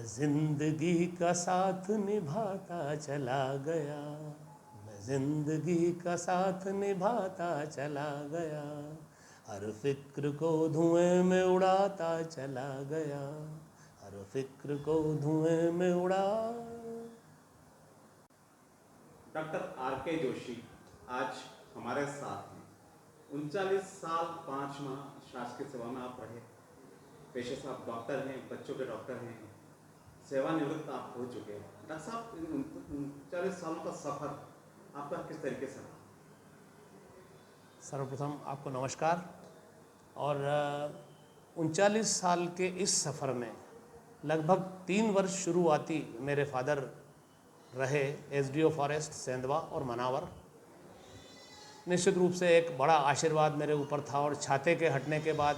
जिंदगी का साथ निभाता चला गया, मैं जिंदगी का साथ निभाता चला गया, हर फिक्र को धुएं में उड़ाता चला गया, हर फिक्र को धुएं में उड़ा। Doctor R K. जोशी आज हमारे साथ हैं। 39 साल 5 माह शासकीय सेवा में आप रहे। पेशे से आप डॉक्टर हैं, बच्चों के डॉक्टर हैं, सेवानिवृत्त आप हो चुके हैं। डॉक्टर साहब, 39 सालों का सफ़र आपका किस तरीके से रहा? सर्वप्रथम आपको नमस्कार। और 39 साल के इस सफ़र में लगभग 3 वर्ष शुरुआती मेरे फादर रहे एसडीओ फॉरेस्ट सेंधवा और मनावर। निश्चित रूप से एक बड़ा आशीर्वाद मेरे ऊपर था और छाते के हटने के बाद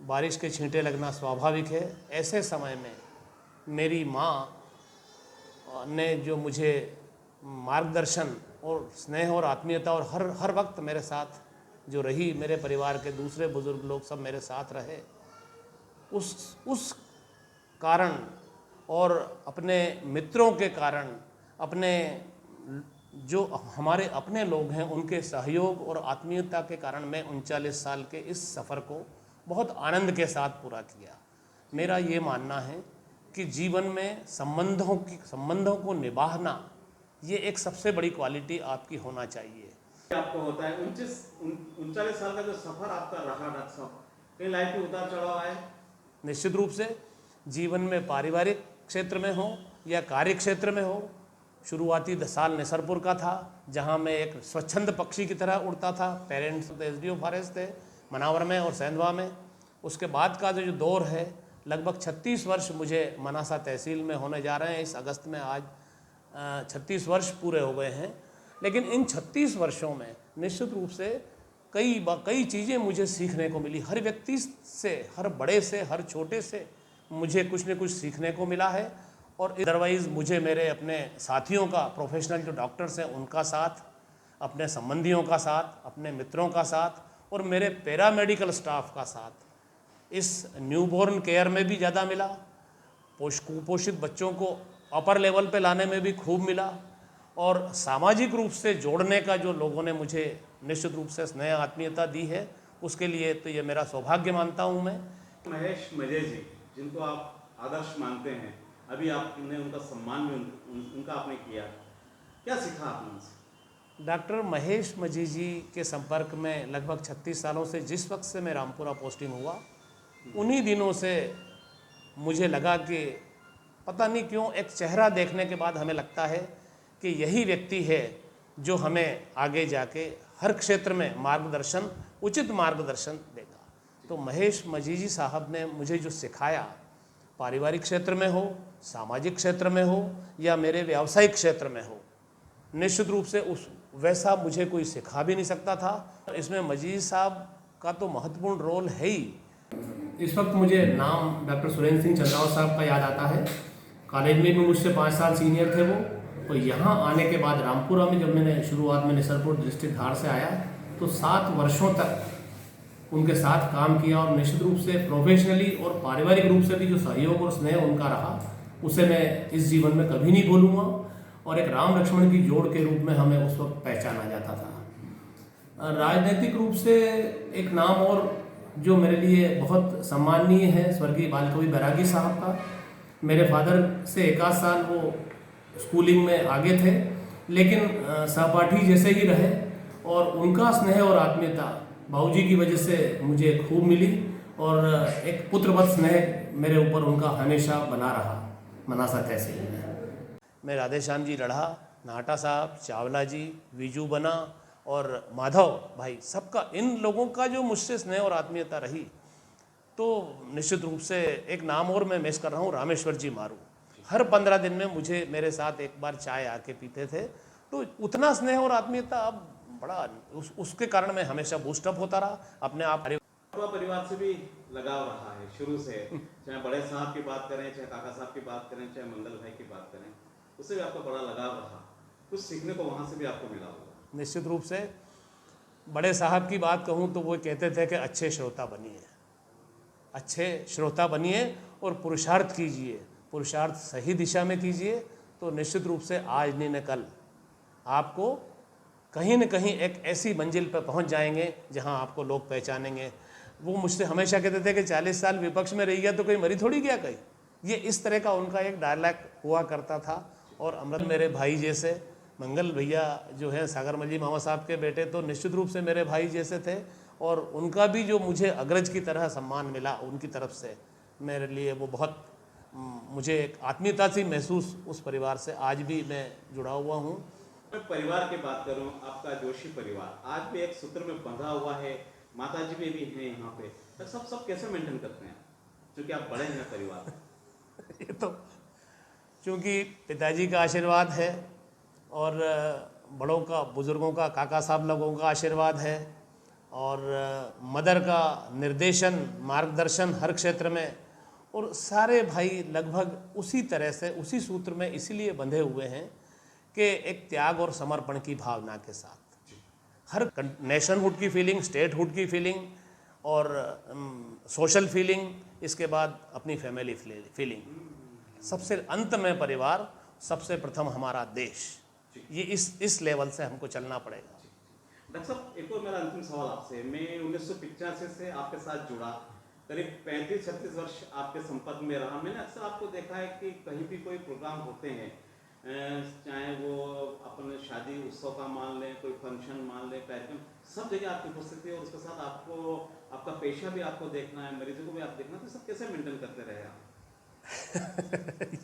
बारिश के छींटे लगना स्वाभाविक है। ऐसे समय में मेरी माँ ने जो मुझे मार्गदर्शन और स्नेह और आत्मीयता और हर वक्त मेरे साथ जो रही, मेरे परिवार के दूसरे बुज़ुर्ग लोग सब मेरे साथ रहे, उस कारण और अपने मित्रों के कारण, अपने जो हमारे अपने लोग हैं उनके सहयोग और आत्मीयता के कारण मैं 39 साल के इस सफ़र को बहुत आनंद के साथ पूरा किया। मेरा ये मानना है कि जीवन में संबंधों को निभाना ये एक सबसे बड़ी क्वालिटी आपकी होना चाहिए। आपको होता है 39 साल का जो सफ़र आपका रहा डॉक्टर साहब, कहीं लाइफ में उतार चढ़ाव आए? निश्चित रूप से जीवन में पारिवारिक क्षेत्र में हो या कार्य क्षेत्र में हो। शुरुआती 10 साल निसरपुर का था जहां मैं एक स्वच्छंद पक्षी की तरह उड़ता था। पेरेंट्स एसडीओ फॉरेस्ट थे मनावर में और सेंधवा में। उसके बाद का जो दौर है, लगभग 36 वर्ष मुझे मनासा तहसील में होने जा रहे हैं। इस अगस्त में आज 36 वर्ष पूरे हो गए हैं। लेकिन इन 36 वर्षों में निश्चित रूप से कई चीज़ें मुझे सीखने को मिली। हर व्यक्ति से, हर बड़े से, हर छोटे से मुझे कुछ न कुछ सीखने को मिला है। और अदरवाइज़ मुझे मेरे अपने साथियों का, प्रोफेशनल जो डॉक्टर्स हैं उनका साथ, अपने संबंधियों का साथ, अपने मित्रों का साथ और मेरे पैरामेडिकल स्टाफ का साथ इस न्यूबॉर्न केयर में भी ज़्यादा मिला। कुपोषित बच्चों को अपर लेवल पे लाने में भी खूब मिला। और सामाजिक रूप से जोड़ने का जो लोगों ने मुझे निश्चित रूप से स्नेह आत्मीयता दी है, उसके लिए तो ये मेरा सौभाग्य मानता हूँ मैं। महेश मजे जी, जिनको आप आदर्श मानते हैं, अभी आपने उनका सम्मान भी उनका आपने किया, क्या सीखा आपने उनसे? डॉक्टर महेश मजी जी के संपर्क में लगभग 36 सालों से, जिस वक्त से मैं रामपुरा पोस्टिंग हुआ, उन्हीं दिनों से मुझे लगा कि पता नहीं क्यों एक चेहरा देखने के बाद हमें लगता है कि यही व्यक्ति है जो हमें आगे जाके हर क्षेत्र में उचित मार्गदर्शन देगा। तो महेश मजी जी साहब ने मुझे जो सिखाया, पारिवारिक क्षेत्र में हो, सामाजिक क्षेत्र में हो या मेरे व्यावसायिक क्षेत्र में हो, निश्चित रूप से वैसा मुझे कोई सिखा भी नहीं सकता था। इसमें मजीद साहब का तो महत्वपूर्ण रोल है ही। इस वक्त मुझे नाम डॉक्टर सुरेंद्र सिंह चंद्रावत साहब का याद आता है। कॉलेज में भी मुझसे 5 साल सीनियर थे वो। तो यहाँ आने के बाद रामपुरा में जब मैंने शुरुआत में निसरपुर डिस्ट्रिक्ट धार से आया तो 7 वर्षों तक उनके साथ काम किया। और निश्चित रूप से प्रोफेशनली और पारिवारिक रूप से भी जो सहयोग और स्नेह उनका रहा, उसे मैं इस जीवन में कभी नहीं भूलूँगा। और एक राम लक्ष्मण की जोड़ के रूप में हमें उस वक्त पहचाना जाता था। राजनीतिक रूप से एक नाम और जो मेरे लिए बहुत सम्माननीय है, स्वर्गीय बालकवि बैरागी साहब का। मेरे फादर से 1 साल वो स्कूलिंग में आगे थे, लेकिन सहपाठी जैसे ही रहे और उनका स्नेह और आत्मीयता बाबूजी की वजह से मुझे खूब मिली। और एक पुत्रवत स्नेह मेरे ऊपर उनका हमेशा बना रहा मनासा तहसील में। मैं राधेश्याम जी रढ़ा, नाटा साहब, चावला जी, विजू बना और माधव भाई, सबका, इन लोगों का जो मुझसे स्नेह और आत्मीयता रही, तो निश्चित रूप से एक नाम और मैं मिस कर रहा हूँ, रामेश्वर जी मारू। हर 15 दिन में मुझे मेरे साथ एक बार चाय आके पीते थे। तो उतना स्नेह और आत्मीयता अब बड़ा उसके कारण मैं हमेशा बूस्टअप होता रहा अपने आप। परिवार से भी लगाव रहा है शुरू से, चाहे बड़े साहब की बात करें, चाहे काका साहब की बात करें, चाहे मंगल भाई की बात करें, उससे भी आपका बड़ा लगाव रहा। कुछ सीखने को वहाँ से भी आपको मिला होगा। निश्चित रूप से बड़े साहब की बात कहूँ तो वो कहते थे कि अच्छे श्रोता बनिए और पुरुषार्थ कीजिए। पुरुषार्थ सही दिशा में कीजिए तो निश्चित रूप से आज नहीं न कल आपको कहीं न कहीं एक ऐसी मंजिल पर पहुंच जाएंगे जहां आपको लोग पहचानेंगे। वो मुझसे हमेशा कहते थे कि 40 साल विपक्ष में रह गया तो कोई मरी थोड़ी गया कहीं। ये इस तरह का उनका एक डायलॉग हुआ करता था। और अमृत मेरे भाई जैसे, मंगल भैया जो है सागरमल मामा साहब के बेटे, तो निश्चित रूप से मेरे भाई जैसे थे। और उनका भी जो मुझे अग्रज की तरह सम्मान मिला उनकी तरफ से, मेरे लिए वो बहुत, मुझे एक आत्मीयता सी महसूस उस परिवार से आज भी मैं जुड़ा हुआ हूँ। मैं परिवार की बात करूं, आपका जोशी परिवार आज भी एक सूत्र में बंधा हुआ है, माताजी भी हैं यहाँ पे, तो सब कैसे मेंटेन करते हैं क्योंकि आप बड़े हैं परिवार? ये तो क्योंकि पिताजी का आशीर्वाद है और बड़ों का, बुजुर्गों का, काका साहब लोगों का आशीर्वाद है और मदर का निर्देशन, मार्गदर्शन हर क्षेत्र में, और सारे भाई लगभग उसी तरह से, उसी सूत्र में इसीलिए बंधे हुए हैं कि एक त्याग और समर्पण की भावना के साथ हर नेशनहुड की फीलिंग, स्टेटहुड की फीलिंग और सोशल फीलिंग, इसके बाद अपनी फैमिली फीलिंग, सबसे अंत में परिवार, सबसे प्रथम हमारा देश। ये इस लेवल से हमको चलना पड़ेगा। डॉक्टर साहब, एक और मेरा अंतिम सवाल आपसे। मैं 1985 से आपके साथ जुड़ा, करीब 35-36 वर्ष आपके संपर्क में रहा। मैंने अक्सर आपको देखा है कि कहीं भी कोई प्रोग्राम होते हैं, चाहे वो अपने शादी उत्सव का मान लें, कोई फंक्शन मान लें, कार्यक्रम, सब जगह आपकी उपस्थिति है और उसके साथ आपको आपका पेशा भी आपको देखना है, मरीजों को भी आप देखना, तो सब कैसे मेंटेन करते रहे आप?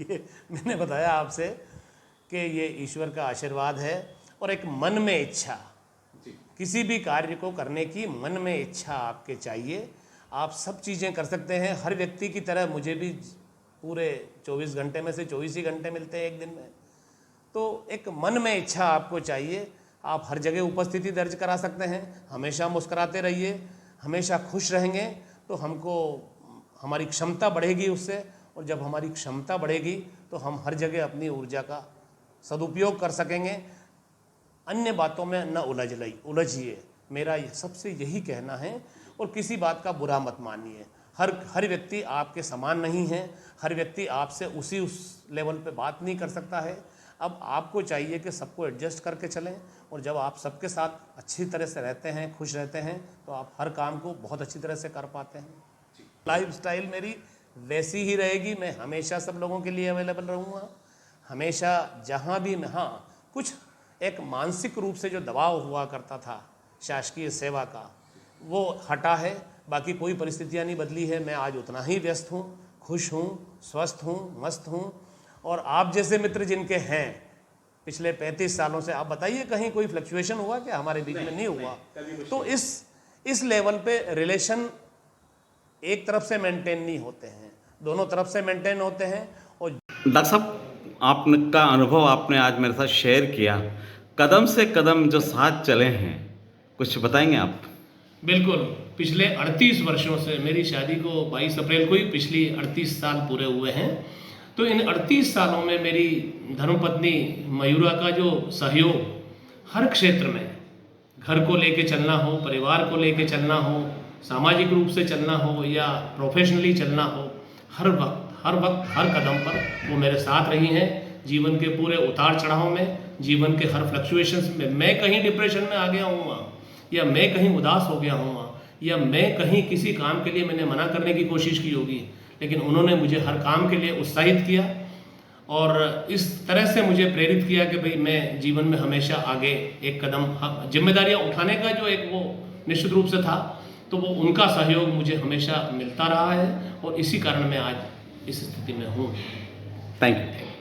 ये मैंने बताया आपसे कि ये ईश्वर का आशीर्वाद है और एक मन में इच्छा, किसी भी कार्य को करने की मन में इच्छा आपके चाहिए। आप सब चीज़ें कर सकते हैं। हर व्यक्ति की तरह मुझे भी पूरे 24 घंटे में से 24 ही घंटे मिलते हैं एक दिन में, तो एक मन में इच्छा आपको चाहिए। आप हर जगह उपस्थिति दर्ज करा सकते हैं। हमेशा मुस्कुराते रहिए, हमेशा खुश रहेंगे तो हमको, हमारी क्षमता बढ़ेगी उससे, और जब हमारी क्षमता बढ़ेगी तो हम हर जगह अपनी ऊर्जा का सदुपयोग कर सकेंगे। अन्य बातों में न उलझिए, मेरा सबसे यही कहना है। और किसी बात का बुरा मत मानिए। हर व्यक्ति आपके समान नहीं है, हर व्यक्ति आपसे उस लेवल पे बात नहीं कर सकता है। अब आपको चाहिए कि सबको एडजस्ट करके चलें, और जब आप सबके साथ अच्छी तरह से रहते हैं, खुश रहते हैं, तो आप हर काम को बहुत अच्छी तरह से कर पाते हैं। लाइफस्टाइल मेरी वैसी ही रहेगी। मैं हमेशा सब लोगों के लिए अवेलेबल रहूँगा, हमेशा जहाँ भी मैं। हाँ, कुछ एक मानसिक रूप से जो दबाव हुआ करता था शासकीय सेवा का, वो हटा है। बाकी कोई परिस्थितियाँ नहीं बदली है। मैं आज उतना ही व्यस्त हूँ, खुश हूँ, स्वस्थ हूँ, मस्त हूँ। और आप जैसे मित्र जिनके हैं पिछले 35 सालों से, आप बताइए कहीं कोई फ्लक्चुएशन हुआ क्या? हमारे बीच में नहीं हुआ। तो इस लेवल पे रिलेशन एक तरफ से मेंटेन नहीं होते हैं, दोनों तरफ से मेंटेन होते हैं। और डॉक्टर साहब, आपका अनुभव आपने आज मेरे साथ शेयर किया, कदम से कदम जो साथ चले हैं, कुछ बताएंगे आप? बिल्कुल। पिछले 38 वर्षों से, मेरी शादी को 22 अप्रैल को ही पिछली 38 साल पूरे हुए हैं। तो इन 38 सालों में मेरी धर्मपत्नी मयूरा का जो सहयोग हर क्षेत्र में, घर को लेके चलना हो, परिवार को लेके चलना हो, सामाजिक रूप से चलना हो या प्रोफेशनली चलना हो, हर वक्त हर कदम पर वो मेरे साथ रही हैं। जीवन के पूरे उतार चढ़ाव में, जीवन के हर फ्लक्चुएशंस में, मैं कहीं डिप्रेशन में आ गया हूँ या मैं कहीं उदास हो गया हूँ या मैं कहीं किसी काम के लिए मैंने मना करने की कोशिश की होगी, लेकिन उन्होंने मुझे हर काम के लिए उत्साहित किया और इस तरह से मुझे प्रेरित किया कि भाई मैं जीवन में हमेशा आगे एक कदम, जिम्मेदारियां उठाने का जो एक वो निश्चित रूप से था, तो वो उनका सहयोग मुझे हमेशा मिलता रहा है और इसी कारण मैं आज इस स्थिति में हूँ। Thank you.